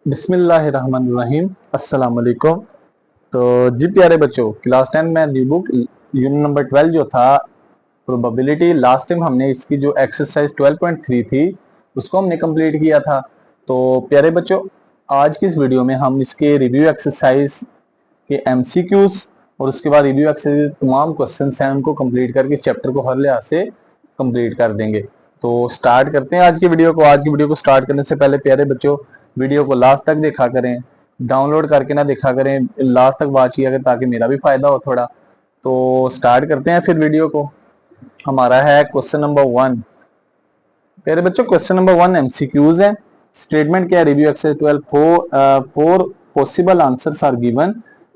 बिस्मिल्लाहिर्रहमानिर्रहीम अस्सलाम वालेकुम। तो जी प्यारे बच्चों, क्लास 10 में न्यू बुक यूनिट नंबर 12 जो था प्रोबेबिलिटी, लास्ट टाइम हमने इसकी जो एक्सरसाइज 12.3 थी उसको हमने कंप्लीट किया था। तो प्यारे बच्चों, आज की इस वीडियो में हम इसके रिव्यू एक्सरसाइज के एमसीक्यूज और उसके बाद रिव्यू एक्सरसाइज तमाम क्वेश्चन हैं उनको कंप्लीट करके इस चैप्टर को हर लिहाज से कंप्लीट कर देंगे। तो स्टार्ट करते हैं आज की वीडियो को। आज की वीडियो को स्टार्ट करने से पहले प्यारे बच्चों, वीडियो को लास्ट तक देखा करें, डाउनलोड करके ना देखा करें, लास्ट तक वॉच किया करें ताकि मेरा भी फायदा हो थोड़ा। तो स्टार्ट करते हैं फिर वीडियो को। हमारा है क्वेश्चन नंबर 1। प्यारे बच्चों, क्वेश्चन नंबर 1 एमसीक्यूज है। स्टेटमेंट क्या है? Review exercise 12 four possible answers are given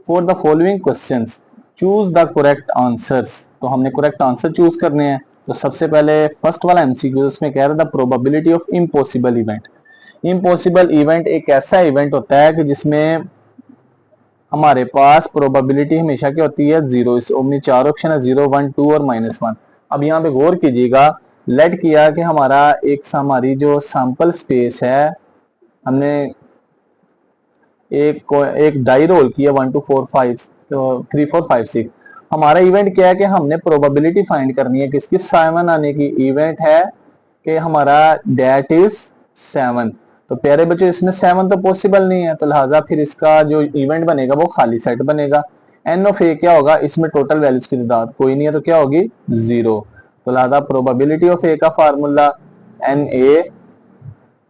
for the following questions, choose the correct answers. तो हमने करेक्ट आंसर चूज करने हैं। तो सबसे पहले फर्स्ट वाला एमसीक्यू उसमें कह रहा था probability of impossible event. Impossible event एक ऐसा इवेंट होता है कि जिसमें हमारे पास प्रोबेबिलिटी हमेशा क्या होती है? जीरो। इस ओमनी चार ऑप्शन है, 0, 1, 2 और -1। अब यहाँ पे गौर कीजिएगा, लेट किया कि हमारी जो सैंपल स्पेस है, हमने एक डाई रोल किया 1 2 4 5 3 4 5 6। हमारा इवेंट क्या है कि हमने प्रोबेबिलिटी फाइंड करनी है किसकी? 7 आने की। इवेंट है कि हमारा डेट इज 7। तो प्यारे बच्चों, इसमें 7 तो पॉसिबल नहीं है, तो लिहाजा फिर इसका जो इवेंट बनेगा वो खाली सेट बनेगा। एन ऑफ ए क्या होगा? इसमें टोटल वैल्यूज की तादाद कोई नहीं है, तो क्या होगी? 0। तो लिहाजा प्रोबेबिलिटी ऑफ ए का formula n A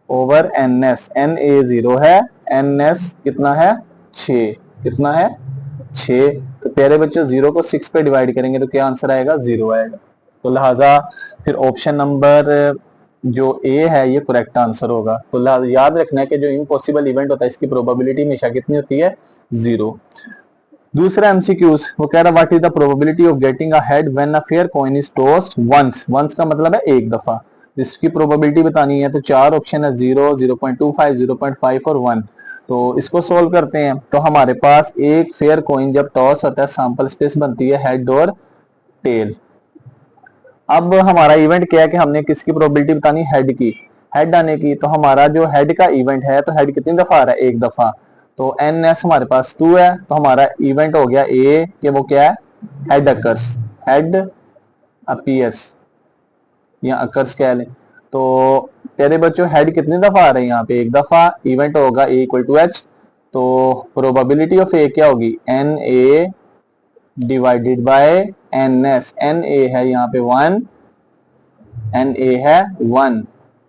over n S. N A 0 है, एन एस कितना है? 6। कितना है? 6। तो प्यारे बच्चों, 0 को 6 पे डिवाइड करेंगे तो क्या आंसर आएगा? 0 आएगा। तो लिहाजा फिर ऑप्शन नंबर जो ए है ये करेक्ट आंसर होगा। तो याद रखना है कि जो इम्पॉसिबल इवेंट होता है इसकी प्रोबेबिलिटी हमेशा कितनी होती है? 0। दूसरा एमसीक्यूज वो कह रहा what is the probability of getting a head when a fair coin is tossed once. Once का मतलब है एक दफा। इसकी प्रोबेबिलिटी बतानी है तो चार ऑप्शन है, 0, 0.25, 0.5 और 1। तो इसको सोल्व करते हैं। तो हमारे पास एक फेयर कॉइन जब टॉस होता है सैंपल स्पेस बनती है हेड और टेल। अब हमारा इवेंट क्या है कि हमने किसकी प्रोबेबिलिटी बतानी? हेड की। हेड आने की। तो हमारा जो हेड का इवेंट है, तो हेड कितनी दफा आ रहा है? एक दफा। तो एन एस हमारे पास 2 है, तो हमारा इवेंट हो गया ए कि वो क्या है? Head occurs. हेड अपीयर्स या अकर्स कह लें। तो प्यारे बच्चों, हेड कितनी दफा आ रहे हैं? यहाँ पे एक दफा। इवेंट होगा ए इक्वल टू एच। तो प्रोबेबिलिटी ऑफ ए क्या होगी? N A divided by N S. N A है यहाँ पे 1, एन ए है 1,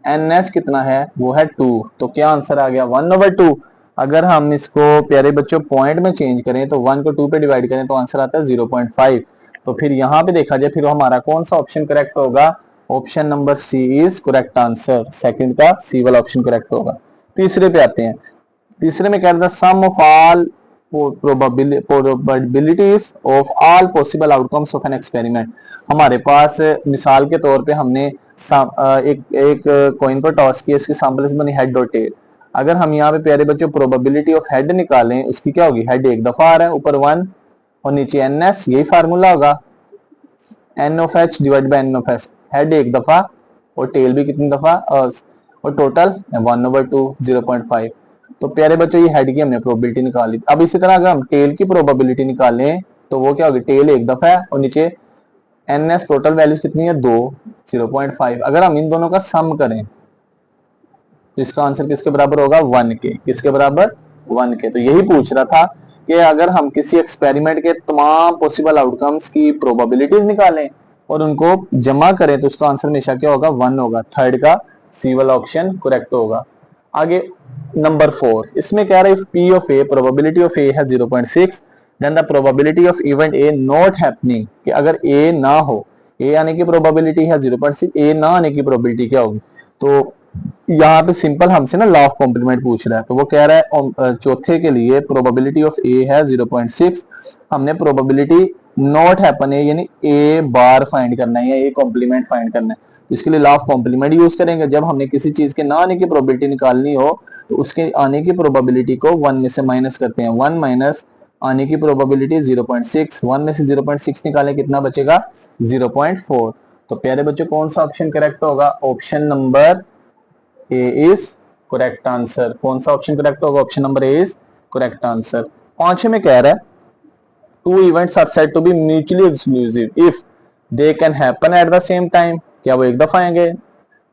एन एस कितना है? वो है 2। तो क्या आंसर आ गया? 1/2। अगर हम इसको प्यारे बच्चों पॉइंट में चेंज करें तो 1 को 2 पे डिवाइड करें तो आंसर आता है 0.5। तो फिर यहाँ पे देखा जाए फिर हमारा कौन सा ऑप्शन करेक्ट होगा? Option number C is correct answer. Second का सी वाला ऑप्शन करेक्ट होगा। तीसरे पे आते हैं। तीसरे में कह रहा था sum of all probabilities of all possible outcomes of an experiment. हमारे पास मिसाल के तौर पे हमने एक एक कॉइन पर टॉस किया, इसकी सैंपल्स बनी हेड और टेल। अगर हम यहाँ पे प्यारे बच्चों प्रोबेबिलिटी ऑफ हेड निकालें, उसकी क्या होगी? हेड एक दफा आ रहा है, ऊपर 1 और नीचे एन एस, यही फार्मूला होगा। N of H divide by n of S. Head एक दफा और टेल भी कितनी दफा? और टोटल 1/2, 0.5। तो प्यारे बच्चों, ये हेड की हमने प्रोबेबिलिटी निकाली। अब इसी तरह अगर हम टेल की प्रोबेबिलिटी निकालें तो वो क्या होगी? टेल एक दफा है और नीचे एन एस टोटल वैल्यूज कितनी है? 2, 0.5। अगर हम इन दोनों का सम करें तो इसका आंसर किसके बराबर होगा? 1 के। किसके बराबर? 1 के। तो यही पूछ रहा था कि अगर हम किसी एक्सपेरिमेंट के तमाम पॉसिबल आउटकम्स की प्रोबेबिलिटीज निकालें और उनको जमा करें तो उसका आंसर हमेशा क्या होगा? 1 होगा। थर्ड का सी वाला ऑप्शन करेक्ट होगा। आगे नंबर 4, इसमें कह रहा है P of A, probability of A है 0.6, then the probability of event A not happening, कि अगर ए ना हो, ए आने की प्रोबेबिलिटी है 0.6, ए ना आने की प्रोबेबिलिटी क्या होगी? तो यहाँ पे सिंपल हमसे ना लॉ ऑफ कॉम्प्लीमेंट पूछ रहा है। तो वो कह रहा है चौथे के लिए प्रोबेबिलिटी ऑफ ए है 0.6, हमने प्रोबेबिलिटी नॉट हैपन है यानी ए बार फाइंड करना है या ए कॉम्प्लीमेंट फाइंड करना है। तो इसके लिए लॉ ऑफ कॉम्प्लीमेंट यूज करेंगे। जब हमने किसी चीज के ना आने की प्रोबेबिलिटी निकालनी हो तो उसके आने की प्रोबेबिलिटी को 1 में से माइनस करते हैं। 1 माइनस आने की प्रोबेबिलिटी 0.6, 1 में से 0.6 निकालें कितना बचेगा? 0.4। तो प्यारे बच्चों, कौन सा ऑप्शन करेक्ट होगा? Option number A is correct answer. कौन सा ऑप्शन करेक्ट होगा? Option number A is correct answer. पांचवें में कह रहा है two events are said to be mutually exclusive if they can happen at the same time. क्या वो एक दफा आएंगे?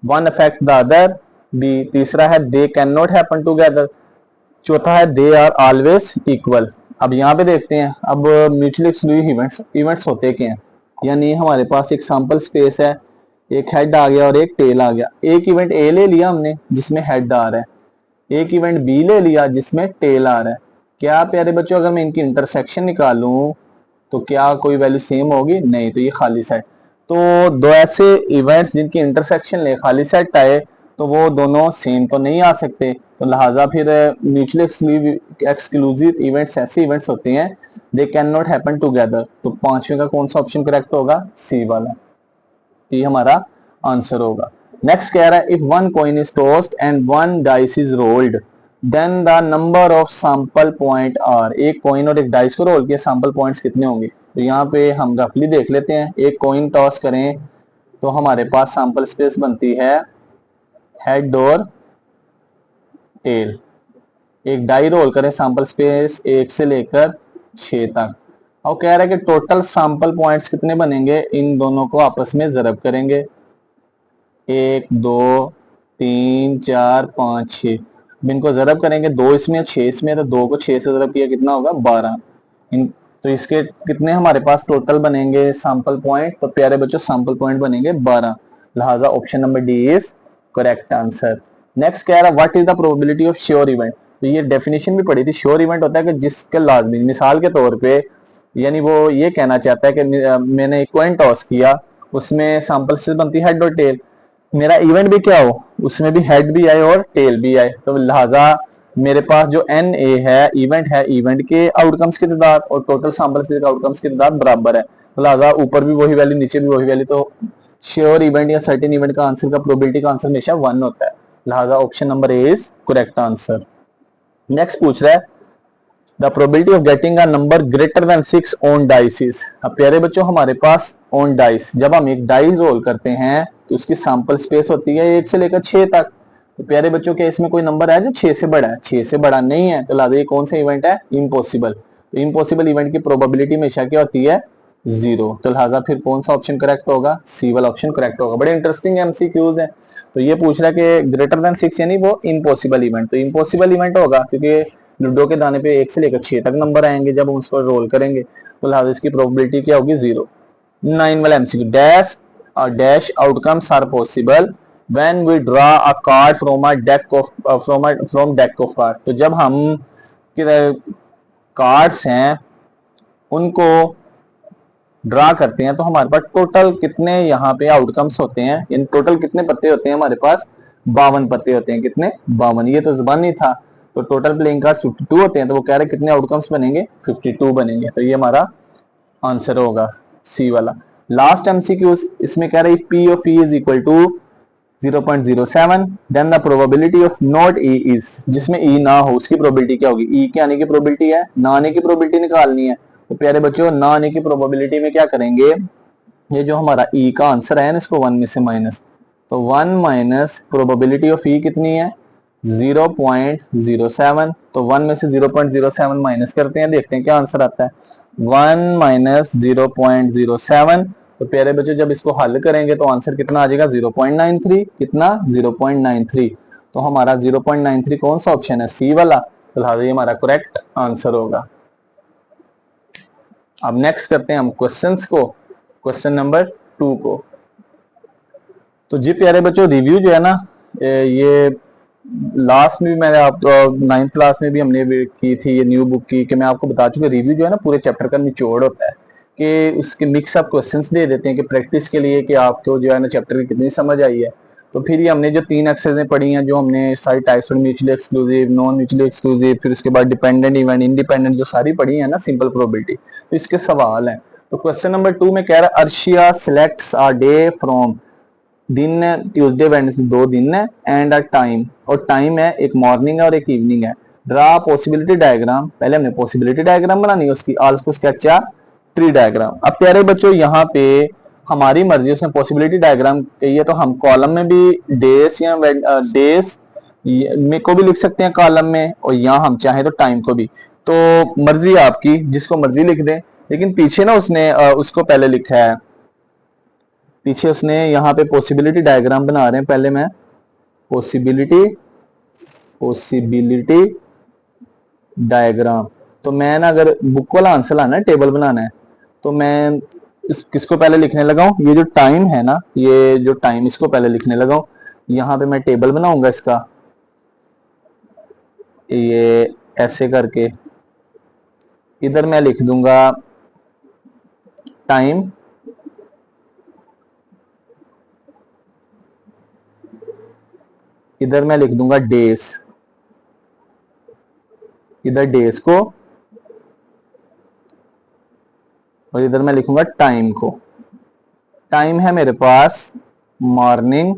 One affect the other. B तीसरा है they can not happen together. चौथा है दे आर ऑलवेज इक्वल। अब यहाँ पे देखते हैं, अब म्यूचुअली एक्सक्लूसिव इवेंट्स इवेंट्स होते क्या हैं। यानी हमारे पास एक सैंपल स्पेस है, एक हेड आ गया और एक टेल आ गया। एक इवेंट ए ले लिया हमने जिसमें हेड आ रहा है, एक इवेंट बी ले लिया जिसमें टेल आ रहा है। क्या प्यारे बच्चों अगर मैं इनकी इंटरसेक्शन निकालूं तो क्या कोई वैल्यू सेम होगी? नहीं, तो ये खाली सेट। तो दो ऐसे इवेंट्स जिनकी इंटरसेक्शन ले खाली सेट आए तो वो दोनों सेम तो नहीं आ सकते, तो लिहाजा फिर म्यूचुअली एक्सक्लूसिव इवेंट्स ऐसे इवेंट्स होते हैं दे कैन नॉट हैपन टुगेदर। तो पांचवें का कौन सा ऑप्शन करेक्ट होगा? सी वाला। ये हमारा आंसर होगा। नेक्स्ट कह रहा है if one coin is tossed and one dice is rolled then the number of sample point are. एक कॉइन और एक डाइस को रोल किया, सैंपल पॉइंट्स कितने होंगे? तो यहाँ पे हम रफली देख लेते हैं। एक कॉइन टॉस करें तो हमारे पास सैंपल स्पेस बनती है हेड और टेल। एक डाई रोल करें, सैंपल स्पेस 1 से लेकर 6 तक। और कह रहा है कि टोटल सैंपल पॉइंट्स कितने बनेंगे? इन दोनों को आपस में ज़रब करेंगे, 1 2 3 4 5 6। इनको ज़रब करेंगे, 2 इसमें 6 इसमें, तो 2 को 6 से ज़रब किया कितना होगा? 12। इन तो इसके कितने हमारे पास टोटल बनेंगे सैंपल पॉइंट? तो प्यारे बच्चों सैंपल पॉइंट बनेंगे 12। लिहाजा option number D is correct answer. Next कह रहा है what is the probability of sure event. तो ये डेफिनेशन भी पढ़ी थी। श्योर इवेंट होता है कि जिसके लाजमी, मिसाल के तौर पे यानी वो ये कहना चाहता है कि मैंने एक कॉइन टॉस किया, उसमें सैंपल से बनती है हेड और टेल, मेरा इवेंट भी क्या हो, उसमें भी हेड भी आए और टेल भी आए, तो लिहाजा मेरे पास जो एन ए है इवेंट के आउटकम्स की तादाद और टोटल सैंपल स्पेस के आउटकम्स की तादाद बराबर है, तो लिहाजा ऊपर भी वही वैल्यू नीचे भी वही वैल्यू। तो श्योर इवेंट या सर्टेन इवेंट का आंसर का प्रोबेबिलिटी का आंसर हमेशा 1 होता है। लिहाजा option number A is correct answer. Next पूछ रहा है the probability of getting a number greater than 6 on dice is. अब प्यारे बच्चों हमारे पास ऑन डाइस, जब हम एक डाइस रोल करते हैं तो उसकी सैंपल स्पेस होती है 1 से लेकर 6 तक। तो प्यारे बच्चों क्या इसमें कोई नंबर है जो 6 से बड़ा है? 6 से बड़ा नहीं है, तो लिहाजा ये कौन सा इवेंट है? इम्पॉसिबल। तो इम्पॉसिबल इवेंट की प्रोबेबिलिटी हमेशा क्या होती है? 0। तो लिहाजा फिर कौन सा ऑप्शन करेक्ट होगा? सी वाला ऑप्शन करेक्ट होगा। बड़े इंटरेस्टिंग एमसीक्यूज है। तो ये पूछ रहा है कि ग्रेटर देन 6 यानी वो इम्पॉसिबल इवेंट, तो इम्पॉसिबल इवेंट होगा क्योंकि लूडो के दाने पे 1 से लेकर 6 तक नंबर आएंगे जब हम उसको रोल करेंगे, तो लिहाजा इसकी प्रोबेबिलिटी क्या होगी? 0। 9 वाला MCQ dash outcomes are possible when we draw a card from deck of card. तो जब हम कार्ड्स हैं उनको ड्रा करते हैं तो हमारे पास टोटल कितने यहाँ पे आउटकम्स होते हैं, इन टोटल कितने पत्ते होते हैं हमारे पास? 52 पत्ते होते हैं। कितने? 52। ये तो जुबान नहीं था। तो टोटल प्लेइंग कार्ड 52 होते हैं, तो वो कह रहे हैं कितने आउटकम्स बनेंगे? 52 बनेंगे। तो ये हमारा आंसर होगा सी वाला। लास्ट एमसीक्यू इसमें कह रहे हैं P of E is equal to 0.07 then the probability of not E is. जिसमें ई ना हो उसकी प्रोबेबिलिटी क्या होगी? ई के आने की प्रोबेबिलिटी है, ना आने की प्रोबेबिलिटी निकालनी है। तो प्यारे बच्चों ना आने की प्रोबेबिलिटी में क्या करेंगे, ये जो हमारा ई का आंसर है ना इसको 1 में से माइनस, तो 1 माइनस प्रोबेबिलिटी ऑफ ई कितनी है? 0.07। तो 1 में से 0.07 माइनस करते हैं, देखते हैं क्या आंसर आता है। 1 माइनस 0.07। तो प्यारे बच्चों जब इसको हल करेंगे तो आंसर कितना आ जाएगा? 0.93। कितना? 0.93। तो हमारा 0.93 कौन सा ऑप्शन है? सी वाला। तो लिहाजा ये हमारा करेक्ट आंसर होगा। अब नेक्स्ट करते हैं हम क्वेश्चंस को, क्वेश्चन नंबर 2 को। तो जी प्यारे बच्चों रिव्यू जो है ना, ये लास्ट में भी मैंने आपको 9th क्लास में भी हमने की थी ये न्यू बुक की, कि मैं आपको बता चुका रिव्यू जो है ना पूरे चैप्टर का निचोड़ होता है कि उसके मिक्स अप क्वेश्चंस दे देते हैं कि प्रैक्टिस के लिए कि आपको जो है ना चैप्टर की कितनी समझ आई है। तो फिर ये हमने जो 3 एक्सरसाइजें पढ़ी हैं, जो हमने सारी types of mutually exclusive, non mutually exclusive, फिर उसके बाद डिपेंडेंट इवेंट, इंडिपेंडेंट, जो सारी पढ़ी है ना सिंपल प्रोबेबिलिटी, तो इसके सवाल हैं। तो क्वेश्चन नंबर 2 में कह रहा है Arshia selects a day from, दिन है ट्यूसडे वेडनेसडे 2 दिन है, एंड अ टाइम, और टाइम है एक मॉर्निंग है और एक इवनिंग है। ड्रा पॉसिबिलिटी डायग्राम, पहले हमने पॉसिबिलिटी डायग्राम बनानी है उसकी, also sketch a tree diagram. अब प्यारे बच्चों यहाँ पे हमारी मर्जी, उसने पॉसिबिलिटी डायग्राम कही है तो हम कॉलम में भी डेज या डेज में को भी लिख सकते हैं कॉलम में, और यहाँ हम चाहें तो टाइम को भी। तो मर्जी आपकी, जिसको मर्जी लिख दें। लेकिन पीछे ना उसने उसको पहले लिखा है, पीछे उसने यहाँ पे पॉसिबिलिटी डायग्राम बना रहे हैं। पहले मैं पॉसिबिलिटी डायग्राम, तो मैं ना अगर बुक वाला आंसर लाना है, टेबल बनाना है, तो मैं किसको पहले लिखने लगा हूं, ये जो टाइम है ना, ये जो टाइम, इसको पहले लिखने लगा हूं। यहाँ पे मैं टेबल बनाऊंगा इसका, ये ऐसे करके। इधर मैं लिख दूंगा टाइम, इधर मैं लिख दूंगा डेज, इधर डेज को, और इधर मैं लिखूंगा टाइम को। टाइम है मेरे पास मॉर्निंग,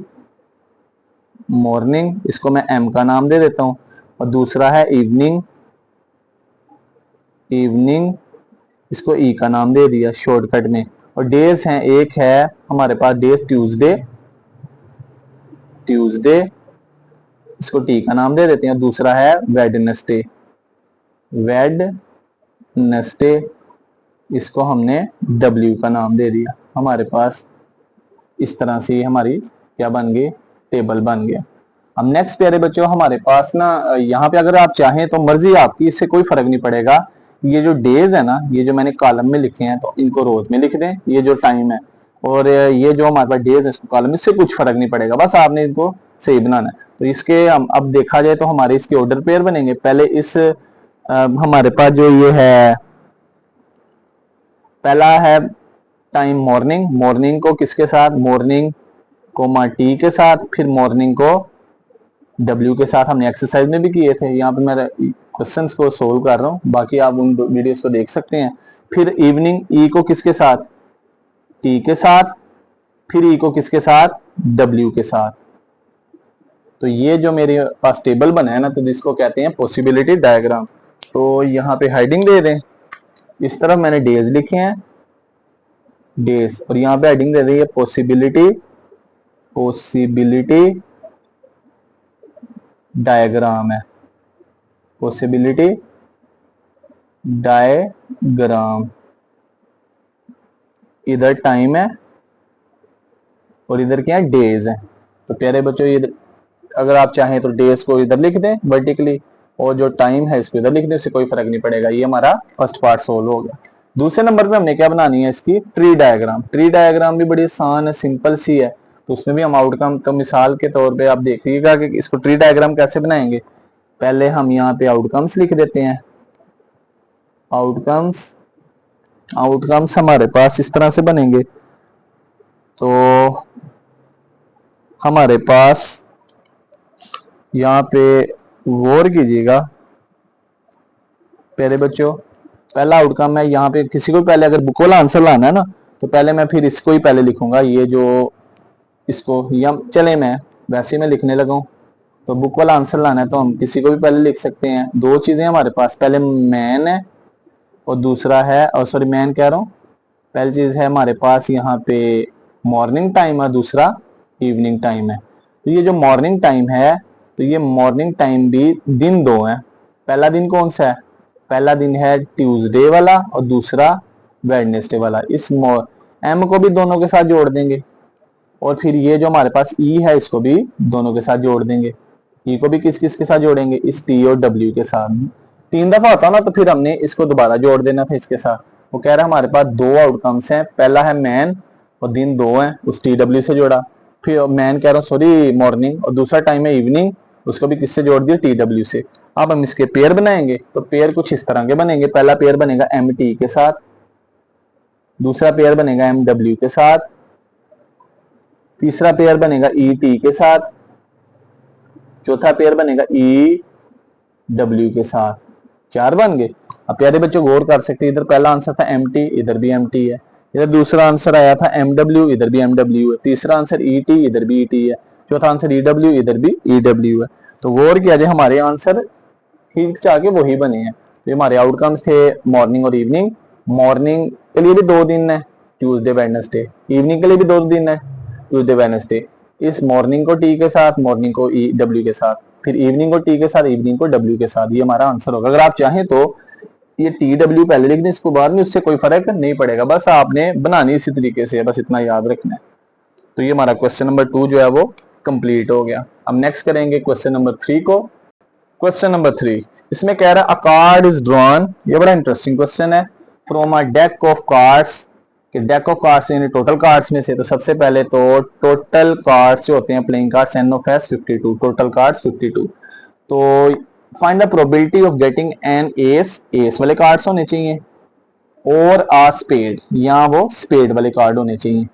मॉर्निंग इसको मैं एम का नाम दे देता हूं, और दूसरा है इवनिंग, इवनिंग इसको ई का नाम दे दिया शॉर्टकट में। और डेज हैं, एक है हमारे पास डेज ट्यूसडे, ट्यूसडे इसको टी का नाम दे देते हैं। दूसरा है वेडनेसडे, वेडनेसडे इसको हमने डब्ल्यू का नाम दे दिया। हमारे पास इस तरह से हमारी क्या बन गई, टेबल बन गया। अब नेक्स्ट प्यारे बच्चों, हमारे पास ना यहाँ पे अगर आप चाहें तो मर्जी आपकी, इससे कोई फर्क नहीं पड़ेगा। ये जो डेज है ना, ये जो मैंने कॉलम में लिखे हैं तो इनको रोज में लिख दें, ये जो टाइम है, और ये जो हमारे पास डेज है इसको कॉलम, इससे कुछ फर्क नहीं पड़ेगा, बस आपने इनको सही बनाना है। तो इसके हम अब देखा जाए तो हमारे इसके ऑर्डर पेयर बनेंगे। पहले इस हमारे पास जो ये है, पहला है टाइम मॉर्निंग, मॉर्निंग को किसके साथ, मॉर्निंग कोमा टी के साथ, फिर मॉर्निंग को डब्ल्यू के साथ। हमने एक्सरसाइज में भी किए थे, यहाँ पे मैं क्वेश्चंस को सोल्व कर रहा हूँ, बाकी आप उन वीडियोस को देख सकते हैं। फिर इवनिंग ई को किसके साथ, टी के साथ, फिर ई को किसके साथ, डब्ल्यू के साथ। तो ये जो मेरे पास टेबल बना है ना, तो जिसको कहते हैं पॉसिबिलिटी डायग्राम। तो यहाँ पे हेडिंग दे दें, इस तरफ मैंने डेज लिखे हैं, डेज, और यहाँ पे हेडिंग दे रही है पॉसिबिलिटी, पॉसिबिलिटी डायग्राम है, पॉसिबिलिटी डायग्राम। इधर टाइम है और इधर क्या है, डेज है। तो प्यारे बच्चों, ये अगर आप चाहें तो डेज को इधर लिख दें वर्टिकली, और जो टाइम है इसको इधर लिख दें, इससे कोई फर्क नहीं पड़ेगा। ये हमारा फर्स्ट पार्ट सोल्व हो गया। दूसरे नंबर पे हमने क्या बनानी है, इसकी ट्री डायग्राम। ट्री डायग्राम भी बड़ी आसान है, सिंपल सी है, तो उसमें भी हम आउटकम, तो मिसाल के तौर पे आप देखिएगा कि इसको ट्री डायग्राम कैसे बनाएंगे। पहले हम यहाँ पे आउटकम्स लिख देते हैं, आउटकम्स, आउटकम्स हमारे पास इस तरह से बनेंगे। तो हमारे पास यहाँ पे गौर कीजिएगा प्यारे बच्चों, पहला आउटकम है यहाँ पे, किसी को पहले अगर बुक वाला आंसर लाना है ना, तो पहले मैं फिर इसको ही पहले लिखूंगा, ये जो इसको, या चले मैं वैसे मैं लिखने लगा हूँ। तो बुक वाला आंसर लाना है तो हम किसी को भी पहले लिख सकते हैं। दो चीजें हमारे पास, पहले मैन है और दूसरा है, और सॉरी मैन कह रहा हूँ, पहली चीज है हमारे पास यहाँ पे मॉर्निंग टाइम है, दूसरा इवनिंग टाइम है। तो ये जो मॉर्निंग टाइम है, तो ये मॉर्निंग टाइम भी दिन दो है। पहला दिन कौन सा है, पहला दिन है ट्यूसडे वाला और दूसरा वेडनेसडे वाला। इस एम को भी दोनों के साथ जोड़ देंगे, और फिर ये जो हमारे पास ई है इसको भी दोनों के साथ जोड़ देंगे। ई को भी किस किस के साथ जोड़ेंगे, इस टी और डब्ल्यू के साथ। तीन दफा होता ना, तो फिर हमने इसको दोबारा जोड़ देना था इसके साथ। वो कह रहा है हमारे पास दो आउटकम्स हैं, पहला है मैन और दिन दो है, उस टी डब्ल्यू से जोड़ा। फिर मैन कह रहा हूँ सॉरी मॉर्निंग, और दूसरा टाइम है इवनिंग, उसको भी किससे जोड़ दिया, टी डब्ल्यू से। अब हम इसके पेयर बनाएंगे, तो पेयर कुछ इस तरह के बनेंगे। पहला पेयर बनेगा एम टी के साथ, दूसरा पेयर बनेगा एम डब्ल्यू के साथ, तीसरा पेयर बनेगा ई टी के साथ, चौथा पेयर बनेगा ई डब्ल्यू के साथ। चार बन गए। अब प्यारे बच्चों गौर कर सकते हैं, इधर पहला आंसर था एम टी, इधर भी एम टी है। इधर दूसरा आंसर आया था एम डब्ल्यू, इधर भी एम डब्ल्यू है। तीसरा आंसर ई टी, इधर भी ई टी है। चौथा आंसर ई डब्ल्यू, इधर भी ई डब्ल्यू है। तो गौर किया जाए, हमारे आंसर ठीक चाहे वही बने हैं। तो हमारे आउटकम्स थे मॉर्निंग और इवनिंग। मॉर्निंग के लिए भी दो दिन है, ट्यूसडे वेडनेसडे। इवनिंग के लिए भी दो दिन है, ट्यूसडे वेडनेसडे। इस मॉर्निंग को टी के साथ, मॉर्निंग को ई डब्ल्यू के साथ। फिर इवनिंग को टी के साथ, इवनिंग को डब्ल्यू के साथ, ये हमारा आंसर होगा। अगर आप चाहें तो ये टी डब्ल्यू पहले लिख दें, इसको बाद में, उससे कोई फर्क नहीं पड़ेगा, बस आपने बनानी इसी तरीके से, बस इतना याद रखना है। तो ये हमारा क्वेश्चन नंबर 2 जो है वो कंप्लीट हो गया। अब नेक्स्ट करेंगे क्वेश्चन नंबर 3 को। क्वेश्चन नंबर 3 इसमें कह रहा है अ कार्ड इज ड्रॉन, ये बड़ा इंटरेस्टिंग क्वेश्चन है, from a deck of cards, कि डेक ऑफ कार्ड्स यानी टोटल कार्ड्स में से। तो सबसे पहले तो टोटल कार्ड्स जो होते हैं playing cards n of S 52, total cards 52। तो find the probability of getting an ace, ace वाले कार्ड्स होने चाहिए, और आ स्पेड, यहाँ वो स्पेड वाले कार्ड होने चाहिए।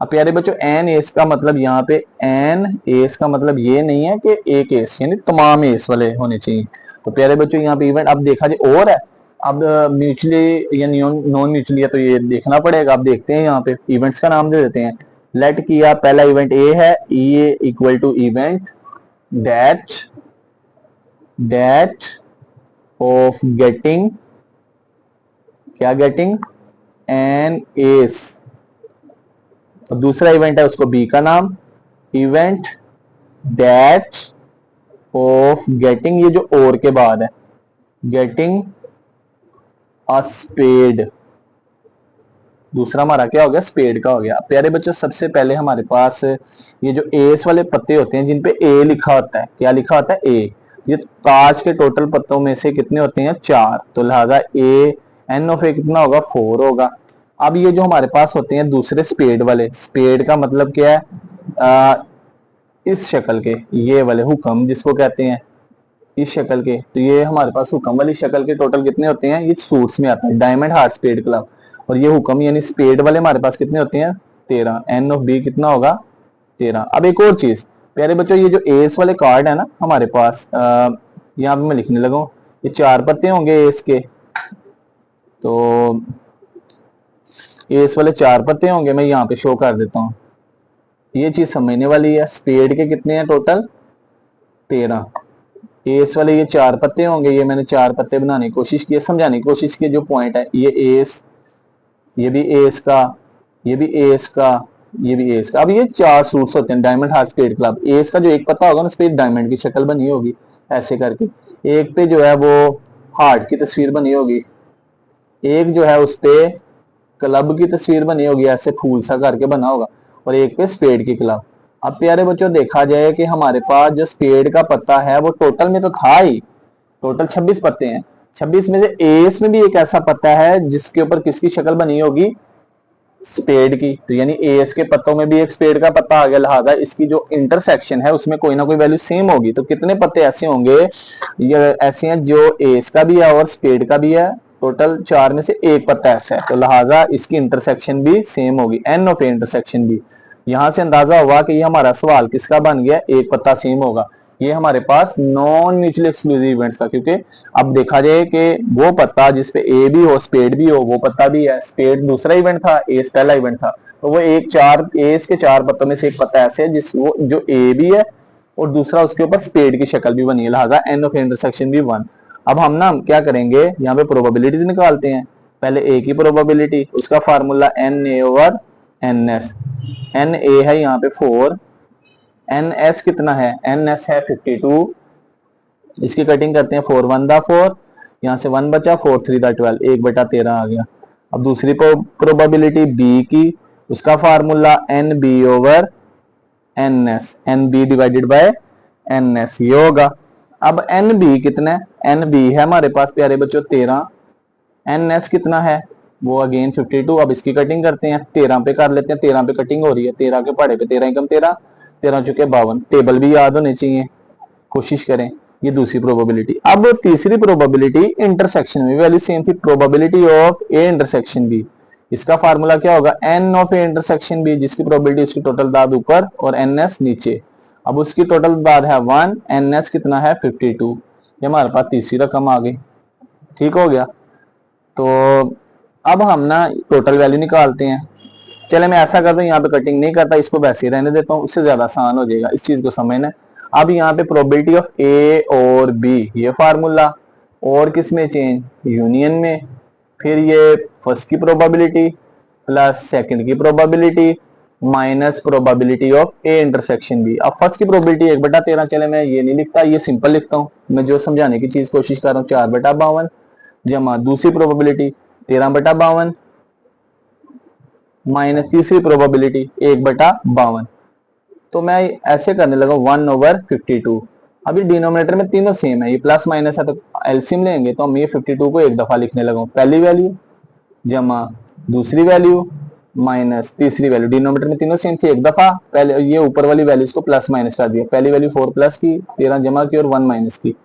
अब प्यारे बच्चों एन एस का मतलब यहाँ पे एन एस का मतलब ये नहीं है कि एक एस, यानी तमाम एस वाले होने चाहिए। तो प्यारे बच्चों यहाँ पे इवेंट अब देखा जाए और है, अब म्यूचुअली या नॉन म्यूचुअली है तो ये देखना पड़ेगा। अब देखते हैं यहाँ पे इवेंट्स का नाम दे देते हैं। लेट किया पहला इवेंट ए है, A equal to event that that of getting, क्या गेटिंग एन एस। तो दूसरा इवेंट है उसको बी का नाम इवेंट दैट ऑफ गेटिंग, ये जो और के बाद है, गेटिंग अ स्पेड, दूसरा हमारा क्या हो गया, स्पेड का हो गया। प्यारे बच्चों सबसे पहले हमारे पास ये जो एस वाले पत्ते होते हैं जिन पे ए लिखा होता है, क्या लिखा होता है ए, ये कांच के टोटल पत्तों में से कितने होते हैं 4, तो लिहाजा ए एन ऑफ ए कितना होगा 4 होगा। अब ये जो हमारे पास होते हैं दूसरे स्पेड वाले, स्पेड का मतलब क्या है, इस शक्ल के, ये वाले हुक्म जिसको कहते हैं, इस शक्ल के, तो ये हमारे पास हुक्म वाली शक्ल के टोटल कितने होते हैं, ये सूट्स में आता है डायमंड हार्ट स्पेड क्लब, और ये हुक्म यानी स्पेड वाले हमारे पास कितने होते हैं 13, एन ऑफ बी कितना होगा 13। अब एक और चीज प्यारे बच्चों, ये जो एस वाले कार्ड है ना हमारे पास, यहाँ पे मैं लिखने लगा हूँ, ये 4 पत्ते होंगे एस के, तो एस वाले 4 पत्ते होंगे, मैं यहाँ पे शो कर देता हूँ, ये चीज समझने वाली है। स्पेड के कितने हैं टोटल 13, एस वाले ये 4 पत्ते होंगे, ये मैंने 4 पत्ते बनाने की कोशिश की, समझाने की कोशिश की, जो पॉइंट है ये एस, ये भी एस का, ये भी एस का, ये भी एस का। अब ये 4 सूट्स होते हैं diamond heart spade club, ace का जो एक पत्ता होगा ना उस पर डायमंड की शक्ल बनी होगी ऐसे करके, एक पे जो है वो हार्ट की तस्वीर बनी होगी, एक जो है उस पे क्लब की तस्वीर बनी होगी ऐसे फूल सा करके बना होगा, और एक पे स्पेड की क्लब। अब प्यारे बच्चों देखा जाए कि हमारे पास जो स्पेड का पत्ता है वो टोटल में तो था ही, टोटल 26 पत्ते हैं, 26 में से एस में भी एक ऐसा पत्ता है जिसके ऊपर किसकी शक्ल बनी होगी स्पेड की, तो यानी एस के पत्तों में भी एक स्पेड का पत्ता आ गया, लिहाजा इसकी जो इंटरसेक्शन है उसमें कोई ना कोई वैल्यू सेम होगी। तो कितने पत्ते ऐसे होंगे, ये ऐसे हैं जो एस का भी है और स्पेड का भी है, टोटल 4 में से एक पत्ता ऐसा है, तो लिहाजा इसकी इंटरसेक्शन भी सेम होगी, एन ऑफ ए इंटरसेक्शन भी। यहां से अंदाजा हुआ कि ये हमारा सवाल किसका बन गया, एक पत्ता सेम होगा। ये हमारे पास नॉन म्यूचुअली एक्सक्लूसिव इवेंट्स का, क्योंकि अब देखा जाए कि वो पत्ता जिसपे ए भी हो स्पेड भी हो वो पत्ता भी है, स्पेड दूसरा इवेंट था, एस पहला इवेंट था, तो वो एक 4 एस के 4 पत्तों में से एक पत्ता ऐसे है जिस वो जो ए भी है और दूसरा उसके ऊपर स्पेड की शक्ल भी बनी है, लिहाजा एन ऑफ इंटरसेक्शन भी 1। अब हम ना क्या करेंगे, यहाँ पे प्रोबेबिलिटीज निकालते हैं। पहले ए की प्रोबेबिलिटी, उसका formula n A over n S, n A है यहाँ पे 4, एन एस कितना है, एन एस है 52, इसकी कटिंग करते हैं 4 1 दा 4, यहाँ से 1 बचा, 4 3 दा 12, 1/13 आ गया। अब दूसरी प्रोबेबिलिटी बी की, उसका formula n B over n S, n B divided by N S, ये होगा। अब एन बी कितना है, एन बी है हमारे पास प्यारे बच्चों 13, एन एस कितना है वो अगेन 52। अब इसकी कटिंग करते हैं, 13 पे कर लेते हैं, 13 पे कटिंग हो रही है, 13 के पहाड़े पे 13 एकम 13, 13 चुके 52, टेबल भी याद होने चाहिए, कोशिश करें। ये दूसरी प्रोबेबिलिटी। अब तीसरी प्रोबेबिलिटी इंटरसेक्शन में वैल्यू सेम थी, probability of A intersection B, इसका फार्मूला क्या होगा n of A intersection B, जिसकी प्रोबेबिलिटी उसकी टोटल दाद ऊपर और एन एस नीचे। अब उसकी टोटल दाद है 1, एन एस कितना है 52, ये हमारे पास तीसरी रकम आ गई, ठीक हो गया। तो अब हम ना टोटल वैल्यू निकालते हैं। चले मैं ऐसा करता हूँ, यहाँ पे कटिंग नहीं करता, इसको वैसे ही रहने देता हूँ, उससे ज्यादा आसान हो जाएगा इस चीज को समझना। अब यहाँ पे प्रोबेबिलिटी ऑफ ए और बी, ये फार्मूला, और किस में चेंज, यूनियन में, फिर ये फर्स्ट की प्रोबेबिलिटी प्लस सेकंड की probability minus probability of A intersection B. अब फर्स्ट की प्रोबेबिलिटी 1/13, चले मैं ये नहीं लिखता, ये सिंपल लिखता हूं, मैं जो समझाने की चीज कोशिश कर रहा हूं, 4/52 जमा दूसरी प्रोबेबिलिटी 13/52 माइनस तीसरी प्रोबेबिलिटी 1/52। तो मैं ऐसे करने लगा 1/52। अभी डिनोमिनेटर में तीनों सेम है, ये प्लस माइनस है तो एलसीएम लेंगे, तो हम ये 52 को एक दफा लिखने लगा, पहली वैल्यू जमा दूसरी वैल्यू माइनस तीसरी वैल्यू। डिनोमिनेटर में तीनों सेम थी, एक दफा पहले ये ऊपर वाली वैल्यूज को प्लस माइनस कर दिया। पहली वैल्यू 4 प्लस की, 13 जमा की और 1 माइनस की।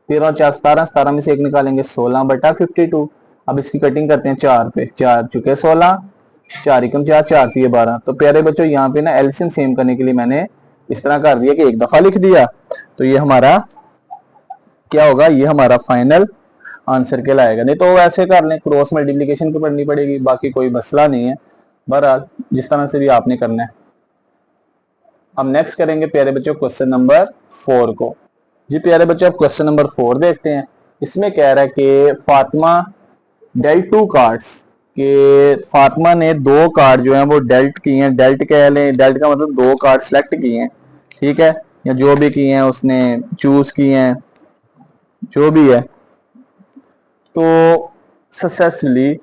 13 और 4 17, 17 में से एक निकालेंगे 16/52। अब इसकी कटिंग करते हैं 4 पे, 4 चुके 16, 4 एकम 4, 4 थी 12। तो प्यारे बच्चों यहाँ पे ना एलसीएम सेम करने के लिए मैंने इस तरह कर दिया कि एक दफा लिख दिया, तो ये हमारा क्या होगा, ये हमारा फाइनल आंसर के लाएगा। नहीं तो ऐसे कर लें, क्रॉस मल्टीप्लीकेशन को पढ़नी पड़ेगी, बाकी कोई मसला नहीं है, बहरहाल जिस तरह से भी आपने करना है। अब नेक्स्ट करेंगे प्यारे बच्चों क्वेश्चन नंबर 4 को। जी प्यारे बच्चों अब क्वेश्चन नंबर 4 देखते हैं। इसमें कह रहा है कि फातिमा डेल्ट 2 कार्ड्स, कि फातिमा ने 2 कार्ड जो है वो डेल्ट किए हैं। डेल्ट कह लें, डेल्ट का मतलब 2 कार्ड सेलेक्ट किए हैं, ठीक है, या जो भी किए हैं उसने चूज किए हैं, जो भी है, तो सक्सेसफुली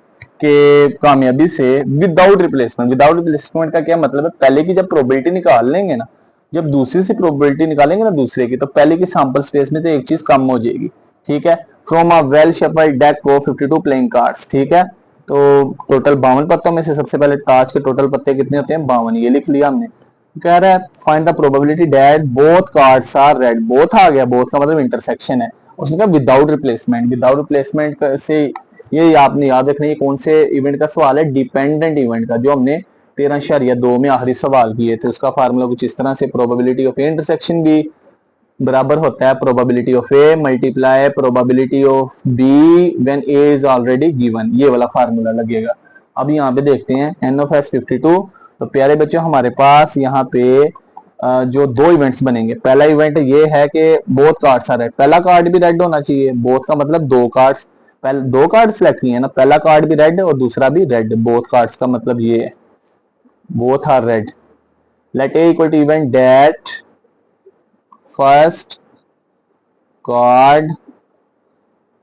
के कामयाबी से विदाउट रिप्लेसमेंट। विदाउट रिप्लेसमेंट का क्या मतलब है, पहले की जब प्रोबेबिलिटी निकाल लेंगे ना, जब दूसरी से प्रोबेबिलिटी निकालेंगे ना दूसरे की, तो पहले की सैंपल स्पेस में तो एक चीज कम हो जाएगी, ठीक है। From a well shuffled deck of 52 playing cards, ठीक है, तो टोटल 52 पत्तों में से सबसे पहले ताज के टोटल पत्ते कितने होते हैं, 52, ये लिख लिया हमने। कह रहा है find the probability that both cards are red. Both आ गया, बोथ का मतलब इंटरसेक्शन है। उसने कहा विदाउट रिप्लेसमेंट। विदाउट रिप्लेसमेंट से ये आपने याद रखना, ये कौन से इवेंट का सवाल है, डिपेंडेंट इवेंट का, जो हमने 13.2 में आखिरी सवाल किए थे। उसका फार्मूला कुछ इस तरह से, probability of A intersection B बराबर होता है probability of A multiply probability of B when A is already given. ये वाला फार्मूला लगेगा। अब यहाँ पे देखते हैं एन ऑफ एस 52। तो प्यारे बच्चों हमारे पास यहाँ पे जो 2 इवेंट्स बनेंगे, पहला इवेंट ये है कि बोथ कार्ड्स आर रेड। पहला कार्ड भी रेड होना चाहिए, बोथ का मतलब 2 कार्ड्स, पहले 2 कार्ड सेलेक्ट किए हैं ना, पहला कार्ड भी रेड और दूसरा भी रेड, बोथ कार्ड्स का मतलब ये है, both are red. Let A equal to event that first card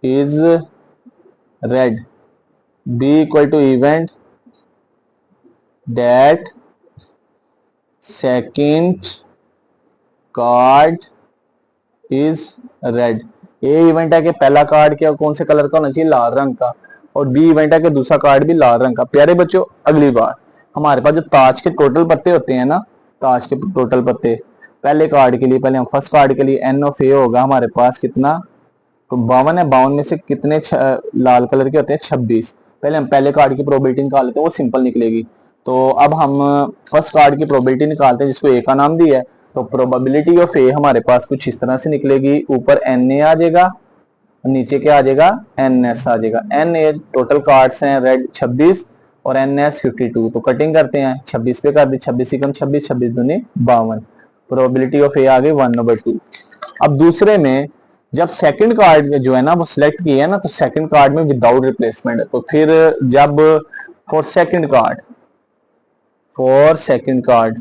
is red, b equal to event that second card is red। A event है कि पहला कार्ड क्या कौन से कलर का होना चाहिए, लाल रंग का, और बी इवेंट है कि दूसरा कार्ड भी लाल रंग का। प्यारे बच्चों अगली बार हमारे पास जो ताज के टोटल पत्ते होते हैं ना, ताज के टोटल पत्ते पहले कार्ड के लिए, पहले हम फर्स्ट कार्ड के लिए एन ऑफ ए होगा हमारे पास कितना, तो 52 है, 52 में से कितने लाल कलर के होते हैं, 26। पहले हम पहले कार्ड की प्रोबेबिलिटी निकाल लेते हैं, वो सिंपल निकलेगी। तो अब हम फर्स्ट कार्ड की प्रोबेबिलिटी निकालते हैं, जिसको ए का नाम दिया है। तो प्रोबेबिलिटी ऑफ ए हमारे पास कुछ इस तरह से निकलेगी, ऊपर एन ए आ जाएगा, नीचे क्या आ जाएगा, एन एस आ जाएगा। एन ए टोटल कार्ड्स हैं रेड 26 और एन एस 52। तो कटिंग करते हैं, 26 पे कर दी, 26 एकम 26, 26 दूनी 52। प्रोबेबिलिटी ऑफ ए आ गई 1/2। अब दूसरे में जब सेकंड कार्ड जो है ना वो सिलेक्ट किया है ना, तो सेकंड कार्ड में विदाउट रिप्लेसमेंट है। तो फिर जब फॉर सेकंड कार्ड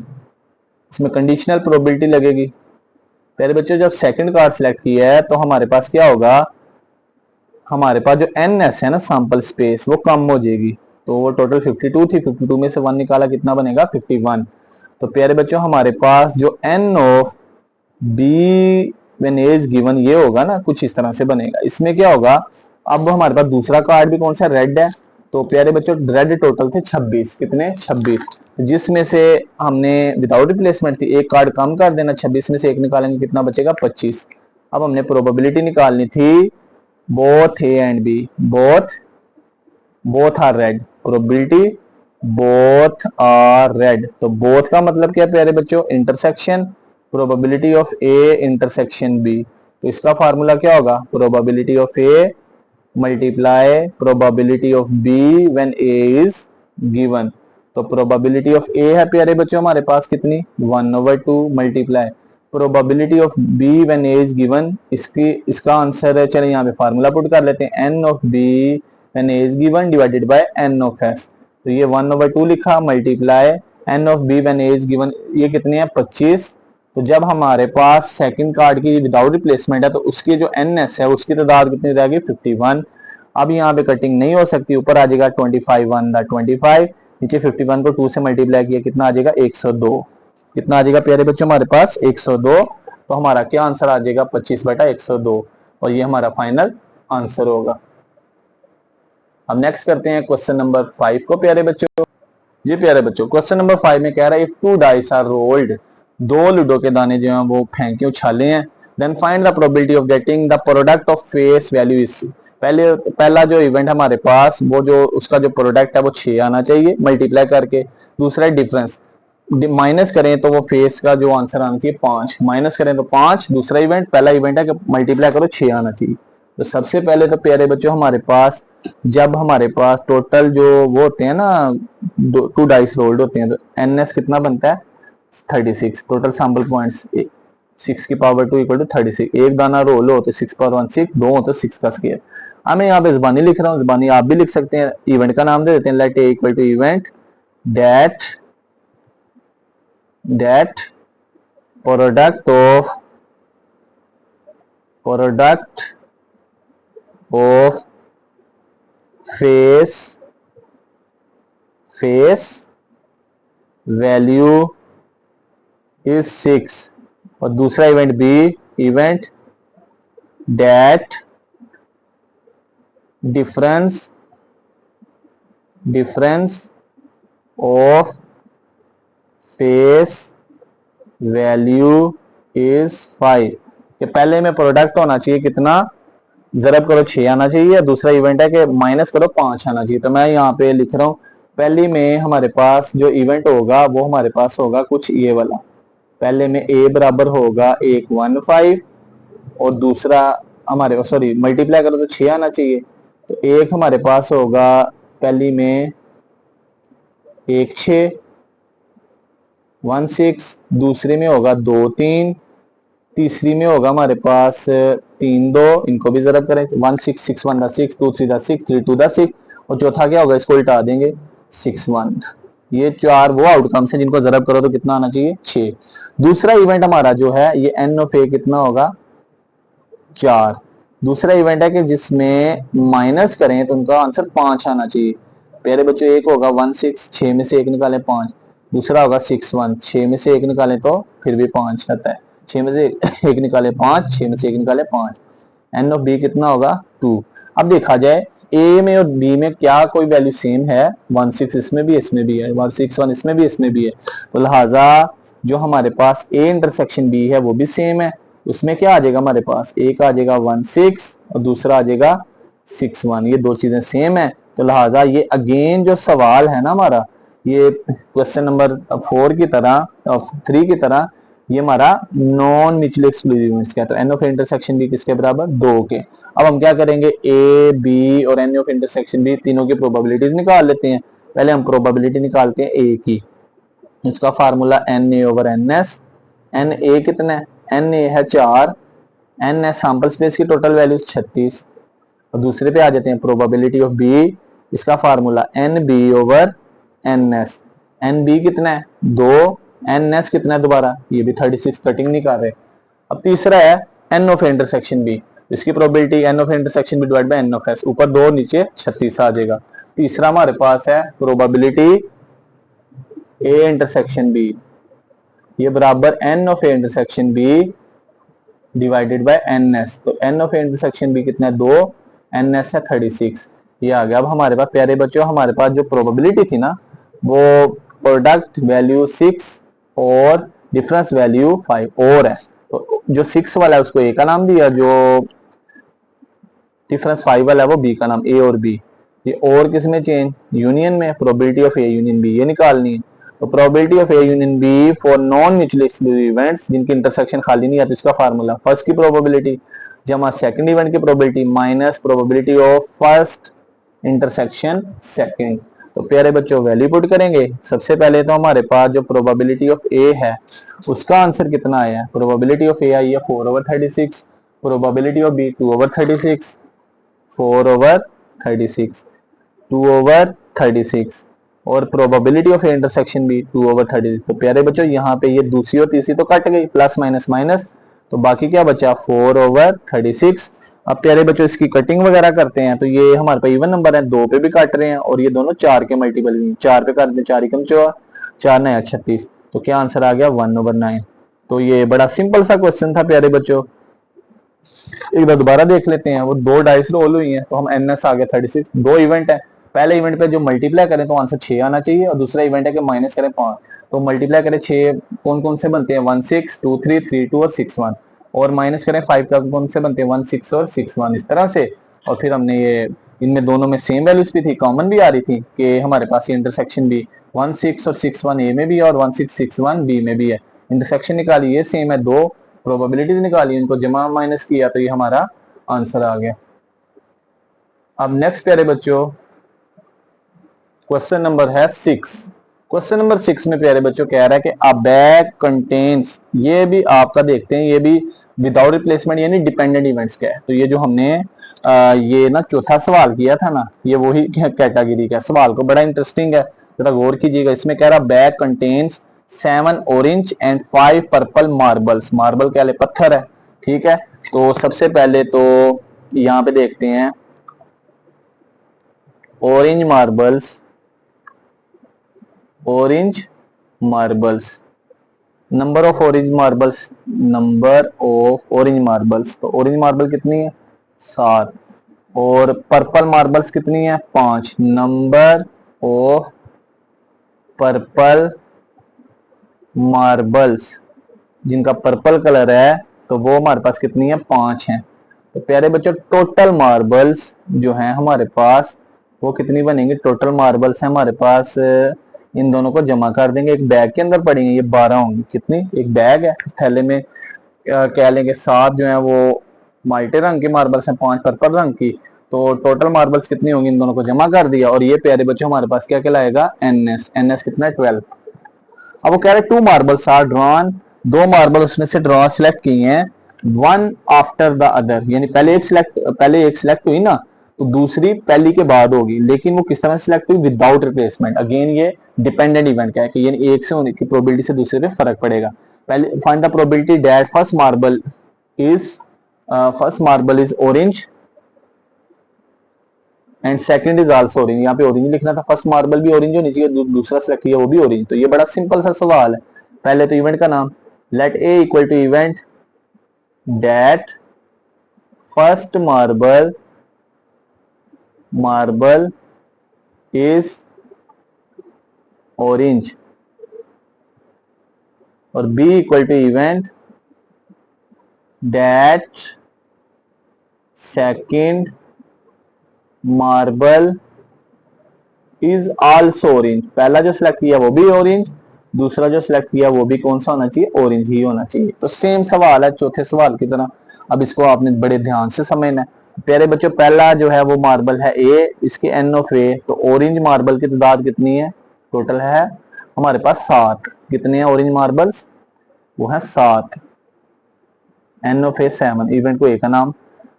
इसमें कंडीशनल प्रोबेबिलिटी लगेगी। पहले बच्चों जब सेकंड कार्ड सिलेक्ट किया है तो हमारे पास क्या होगा, हमारे पास जो एन एस है ना सैंपल स्पेस, वो कम हो जाएगी। तो वो टोटल 52 थी, 52 में से 1 निकाला, कितना बनेगा 51। तो प्यारे बच्चों हमारे पास जो n of B when A is given ये होगा ना, कुछ इस तरह से बनेगा। इसमें क्या होगा, अब हमारे पास दूसरा कार्ड भी कौन सा, रेड है। तो प्यारे बच्चों रेड टोटल थे 26, कितने 26, जिसमें से हमने विदाउट रिप्लेसमेंट थी, एक कार्ड कम कर देना, 26 में से एक निकालेंगे, कितना बचेगा 25। अब हमने प्रोबेबिलिटी निकालनी थी both A and B, both are red, probability both are red. तो बोथ का मतलब क्या प्यारे बच्चों, intersection, probability of A intersection B. तो इसका फार्मूला क्या होगा, probability of A multiply probability of B when A is given. तो प्रोबेबिलिटी ऑफ ए है प्यारे बच्चों हमारे पास कितनी, 1/2 multiply probability of B when A is given. इसका आंसर है, चलिए यहाँ पे फार्मूला पुट कर लेते हैं, n of B when A is given divided by n of S. तो ये 1/2 लिखा multiply n of B when A is given, ये कितनी है 25। तो जब हमारे पास सेकंड कार्ड की विदाउट रिप्लेसमेंट है तो उसकी जो एन एस है उसकी तादाद कितनी रहेगी 51। अब यहाँ पे कटिंग नहीं हो सकती, ऊपर आ जाएगा 25 वन द 25, नीचे 51 को 2 से मल्टीप्लाई किया कितना आ जाएगा 102। कितना आ जाएगा प्यारे बच्चों हमारे पास 102। तो हमारा क्या आंसर आ जाएगा 25/102 और ये हमारा फाइनल आंसर होगा। अब नेक्स्ट करते हैं क्वेश्चन नंबर 5 को प्यारे बच्चों। जी प्यारे बच्चों, क्वेश्चन नंबर 5 में कह रहा है if two dice are rolled, दो लूडो के दाने जो हैं वो फेंके उछाले हैं, then find the probability of getting the product of face value is. पहला जो इवेंट हमारे पास वो जो उसका जो प्रोडक्ट है वो 6 आना चाहिए मल्टीप्लाई करके। दूसरा डिफरेंस, माइनस करें तो वो फेस का जो आंसर आना चाहिए 5, माइनस करें तो 5। दूसरा इवेंट, पहला इवेंट है कि मल्टीप्लाई करो 6 आना चाहिए। तो सबसे पहले तो प्यारे बच्चों हमारे पास, जब हमारे पास टोटल जो वो होते हैं ना, 2 डाइस रोल्ड होते हैं, तो एन एस कितना बनता है 36। टोटल सैंपल पॉइंट्स 6 की पावर 2 इक्वल टू 36। एक दाना रोल हो तो 6 पावर 1 6, दो हो तो 6 का स्क्वायर। अब मैं यहाँ पे ज़बानी लिख रहा हूँ, ज़बानी आप भी लिख सकते हैं। इवेंट का नाम दे देते हैं, let A equal to event that product of face value is 6। और दूसरा event B, event that difference of face value is 5। कि पहले में प्रोडक्ट होना चाहिए कितना, जरब करो 6 आना चाहिए। दूसरा इवेंट है कि माइनस करो 5 आना चाहिए। तो मैं यहाँ पे लिख रहा हूँ, पहली में हमारे पास जो इवेंट होगा वो हमारे पास होगा कुछ ये वाला। पहले में a बराबर होगा 115 और दूसरा हमारे पास, सॉरी मल्टीप्लाई करो तो 6 आना चाहिए। तो एक हमारे पास होगा पहली में 16, दूसरे में होगा 23, तीसरी में होगा हमारे पास 32, इनको भी जरब करें 16 6 1 6 2 3 6 3 2 6, और चौथा क्या होगा इसको उल्टा देंगे 61। ये चार वो आउटकम्स हैं जिनको जरब करो तो कितना आना चाहिए 6। दूसरा इवेंट हमारा जो है ये एन ऑफ ए कितना होगा 4। दूसरा इवेंट है कि जिसमें माइनस करें तो उनका आंसर 5 आना चाहिए। प्यारे बच्चों, एक होगा 16, 6 में से 1 निकालें 5। दूसरा होगा 61, 6 में से 1 निकालें तो फिर भी 5 आता है। 6 में से 1 निकाले 5, 6 में से 1 निकाले 5। एन ऑफ बी कितना होगा 2। अब देखा जाए ए में और बी में क्या कोई वैल्यू सेम है, 16 इसमें भी इसमें भी है, 161 इसमें भी इसमें भी है। तो लिहाजा जो हमारे पास ए इंटरसेक्शन बी है वो भी सेम है। उसमें क्या आ जाएगा हमारे पास, एक आ जाएगा 16 और दूसरा आ जाएगा 61। ये दो चीजें सेम है। तो लिहाजा ये अगेन जो सवाल है ना हमारा, ये क्वेश्चन नंबर 4 की तरह, 3 की तरह, ये हमारा नॉन म्यूचुअली एक्सक्लूसिव यूनिट्स का है। तो एन ऑफ इंटरसेक्शन बी किसके बराबर 2 के। अब हम क्या करेंगे, ए बी और एन ऑफ इंटरसेक्शन बी तीनों की प्रोबेबिलिटीज निकाल लेते हैं। पहले हम प्रोबेबिलिटी निकालते हैं ए की, इसका formula n A over n S. N A कितना है, एन ए है 4, एन एस सैंपल स्पेस की टोटल वैल्यू 36। और दूसरे पे आ जाते हैं प्रोबेबिलिटी ऑफ बी, इसका formula n B over n S. N B कितना है 2, एन एस कितना है दोबारा, ये भी 36, कटिंग नहीं कर रहे। अब तीसरा है एन ऑफ इंटरसेक्शन बी, इसकी probability n of intersection B divide by n of S, ऊपर 2 नीचे 36 आ जाएगा। तीसरा हमारे पास है प्रोबेबिलिटी ए इंटरसेक्शन बी, ये बराबर N of A intersection B divided by N S. तो N of A intersection B कितना है 2, एन एस है 36, ये आ गया। अब हमारे पास प्यारे बच्चों हमारे पास जो प्रोबेबिलिटी थी ना वो प्रोडक्ट वैल्यू 6 और डिफरेंस वैल्यू 5 और है। तो जो 6 वाला है उसको ए का नाम दिया, जो डिफरेंस 5 वाला है वो बी का नाम, ए और बी। ये और किस में चेंज, यूनियन में, probability of A union B ये निकालनी है। तो probability of A union B for non mutually exclusive events जिनकी इंटरसेक्शन खाली नहीं है, तो इसका फार्मूला फर्स्ट की प्रोबेबिलिटी जमा सेकंड इवेंट की probability minus probability of first intersection second. तो प्यारे बच्चों वैल्यू पुट करेंगे। सबसे पहले तो हमारे पास जो प्रोबेबिलिटी ऑफ ए है उसका आंसर कितना आया है, प्रोबेबिलिटी ऑफ ए आई है 4/36, प्रोबेबिलिटी ऑफ बी 2/36, 4/36, 2/36, और प्रोबेबिलिटी ऑफ इंटरसेक्शन भी 2/36। तो प्यारे बच्चों यहाँ पे ये दूसरी और तीसरी तो कट गई, प्लस माइनस माइनस, तो बाकी क्या बचा 4/36। अब प्यारे बच्चों इसकी कटिंग वगैरह करते हैं, तो ये हमारे पास इवन नंबर है, 2 पे भी काट रहे हैं और ये दोनों 4 के मल्टीपल भी, 4 पे काट दें, 4 एकम 4, 4 नया 36, तो क्या आंसर आ गया 1/9। तो ये बड़ा सिंपल सा क्वेश्चन था प्यारे बच्चों। एक बार दोबारा देख लेते हैं, वो दो डाइस रोल हुई हैं तो हम एनएस आ गया 36, दो इवेंट है, पहले इवेंट पे जो मल्टीप्लाई करें तो आंसर 6 आना चाहिए, और दूसरा इवेंट है कि माइनस करें 5, तो मल्टीप्लाई करें 6 कौन कौन से बनते हैं 1 6 2 3 3 2 और 6 1, और माइनस करें 5 का कौन से बनते हैं 1 6 और 6 1, इस तरह से। और फिर हमने ये इनमें दोनों में सेम वैल्यूज भी थी, कॉमन भी आ रही थी कि हमारे पास ये इंटरसेक्शन भी 1 6 और 6 1 ए में भी है और 1 6 6 1 बी में भी है, इंटरसेक्शन निकाली ये सेम है, दो प्रोबेबिलिटीज निकाली, इनको जमा माइनस किया तो ये हमारा आंसर आ गया। अब नेक्स्ट प्यारे बच्चों क्वेश्चन नंबर है 6। क्वेश्चन नंबर 6 में प्यारे बच्चों कह रहा है कि अ बैग कंटेन्स, ये भी आपका देखते हैं, ये भी विदाउट रिप्लेसमेंट यानी डिपेंडेंट इवेंट्स का है। तो ये जो हमने ये ना चौथा सवाल किया था ना, ये वही कैटेगरी का सवाल, को बड़ा इंटरेस्टिंग है, जरा गौर कीजिएगा। इसमें कह रहा bag contains 7 orange and 5 purple marbles, marble क्या ले पत्थर है, ठीक है। तो सबसे पहले तो यहाँ पे देखते हैं orange marbles, orange marbles, number of orange marbles, number of orange marbles, तो ऑरेंज मार्बल कितनी है 7, और पर्पल मार्बल्स कितनी है 5, नंबर ऑफ पर्पल मार्बल्स जिनका पर्पल कलर है तो वो हमारे पास कितनी है 5 है। तो प्यारे बच्चों टोटल मार्बल्स जो हैं हमारे पास वो कितनी बनेंगे, टोटल मार्बल्स है हमारे पास, इन दोनों को जमा कर देंगे एक बैग के अंदर पड़ेंगे, ये 12 होंगी, कितनी, एक बैग है, इस थैले में कह लेंगे 7 जो है वो माल्टे रंग की मार्बल्स हैं, 5 पर्पल रंग की, तो टोटल मार्बल्स कितनी होंगी, इन दोनों को जमा कर दिया, और ये प्यारे बच्चों हमारे पास क्या कहलाएगा एनएस, एनएस कितना है 12। अब वो कह रहे 2 मार्बल्स आर ड्रॉन, 2 मार्बल उसमें से ड्रॉ सिलेक्ट किए हैं, वन आफ्टर द अदर, यानी पहले एक सिलेक्ट हुई ना, तो दूसरी पहली के बाद होगी, लेकिन वो किस तरह सिलेक्ट हुई विदाउट रिप्लेसमेंट, अगेन ये डिपेंडेंट इवेंट क्या है कि यानी एक से होने की प्रोबेबिलिटी से दूसरे पे फर्क पड़ेगा। पहले find the probability that first marble is orange and second is also orange, यहाँ पे ऑरेंज लिखना था, फर्स्ट मार्बल भी ऑरेंज होनी चाहिए, दूसरा सेलेक्ट किया वो भी ऑरेंज, तो ये बड़ा सिंपल सा सवाल है। पहले तो इवेंट का नाम, let A equal to event that first marble is orange, और B equal to event that second marble is also orange, पहला जो सिलेक्ट किया वो भी ऑरेंज, दूसरा जो सिलेक्ट किया वो भी कौन सा होना चाहिए ऑरेंज ही होना चाहिए। तो सेम सवाल है चौथे सवाल की तरह, अब इसको आपने बड़े ध्यान से समझना है। प्यारे बच्चों पहला जो है वो मार्बल है ए, इसके एन ऑफ ए, तो ऑरेंज मार्बल की तादाद कितनी है, टोटल है हमारे पास 7, कितने हैं ऑरेंज मार्बल्स, वो है 7, एन ऑफ ए 7, इवेंट को ए का नाम।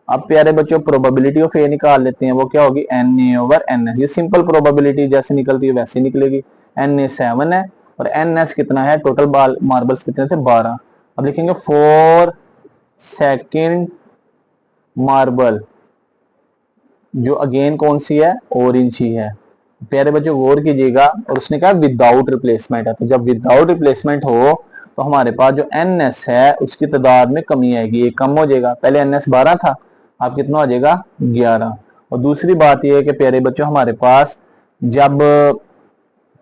अब प्यारे बच्चों प्रोबेबिलिटी ऑफ ए निकाल लेते हैं, वो क्या होगी n A over n S, ये सिंपल प्रोबेबिलिटी जैसे निकलती है वैसे निकलेगी, एन ए 7 है और एन एस कितना है, टोटल मार्बल्स कितने थे 12। अब लिखेंगे 4 सेकंड मार्बल जो अगेन कौन सी है ऑरेंज ही है। प्यारे बच्चों गौर कीजिएगा, और उसने कहा विदाउट रिप्लेसमेंट है, तो जब विदाउट रिप्लेसमेंट हो तो हमारे पास जो एन एस है उसकी तादाद में कमी आएगी, एक कम हो जाएगा, पहले एन एस 12 था, अब कितना हो जाएगा 11। और दूसरी बात यह है कि प्यारे बच्चों हमारे पास जब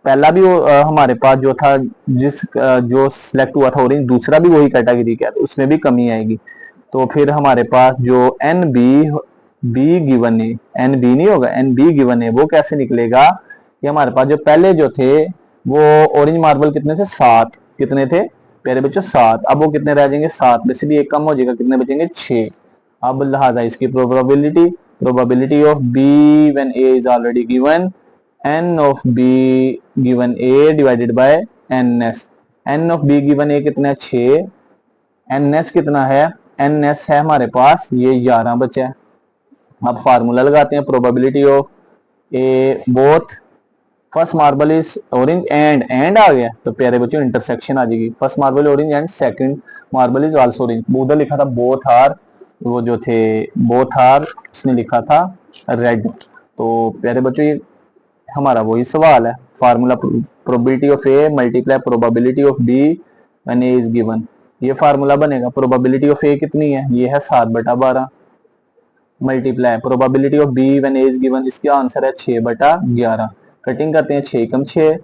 पहला भी हमारे पास जो था जो सिलेक्ट हुआ था ऑरेंज, दूसरा भी वही कैटेगरी का है, तो उसमें भी कमी आएगी, तो फिर हमारे पास जो n B given A, n B नहीं होगा एन बी गिवन ए, वो कैसे निकलेगा कि हमारे पास जो पहले जो थे वो ऑरेंज मार्बल कितने थे 7, कितने थे प्यारे बच्चों 7, अब वो कितने रह जाएंगे 7 में से भी एक कम हो जाएगा, कितने बचेंगे 6। अब लिहाजा इसकी probability of B when A is already given N of B given A divided by N S, N of B given A कितना है 6, एन एस कितना है, एन एस है हमारे पास ये 11 बचा है। अब फार्मूला लगाते हैं, probability of A both first marble is orange and आ गया तो प्यारे बच्चों इंटरसेक्शन आ जाएगी। First marble orange and second marble is also orange. उधर लिखा था बोथ आर, वो जो थे बोथ आर उसने लिखा था रेड। तो प्यारे बच्चों ये हमारा वही सवाल है, formula probability of A multiply probability of B when A is given. ये फार्मूला बनेगा, प्रोबेबिलिटी ऑफ ए कितनी है, ये है 7/12 multiply probability of B when A is given, इसका आंसर है 6/11। कटिंग करते हैं, 6 एकम 6,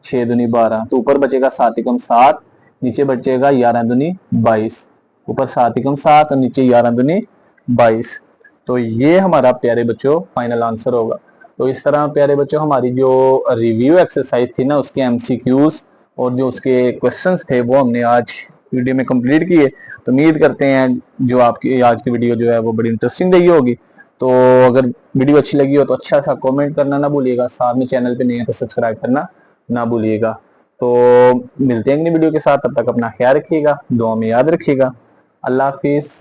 6 दूनी 12, तो ऊपर बचेगा 7 एकम 7, नीचे बचेगा 11 दूनी 22, ऊपर 7 एकम 7 और नीचे 11 दूनी 22। तो ये हमारा प्यारे बच्चों फाइनल आंसर होगा। तो इस तरह प्यारे बच्चों हमारी जो रिव्यू एक्सरसाइज थी ना उसके एमसीक्यूज और जो उसके क्वेश्चंस थे वो हमने आज वीडियो में कंप्लीट किए। तो उम्मीद करते हैं जो आपकी आज की वीडियो जो है वो बड़ी इंटरेस्टिंग रही होगी। तो अगर वीडियो अच्छी लगी हो तो अच्छा सा कमेंट करना ना भूलिएगा, साथ में चैनल पे नहीं है तो सब्सक्राइब करना ना भूलिएगा। तो मिलते हैं अगली वीडियो के साथ, तब तक अपना ख्याल रखिएगा, दुआ में याद रखिएगा। अल्लाह हाफिज।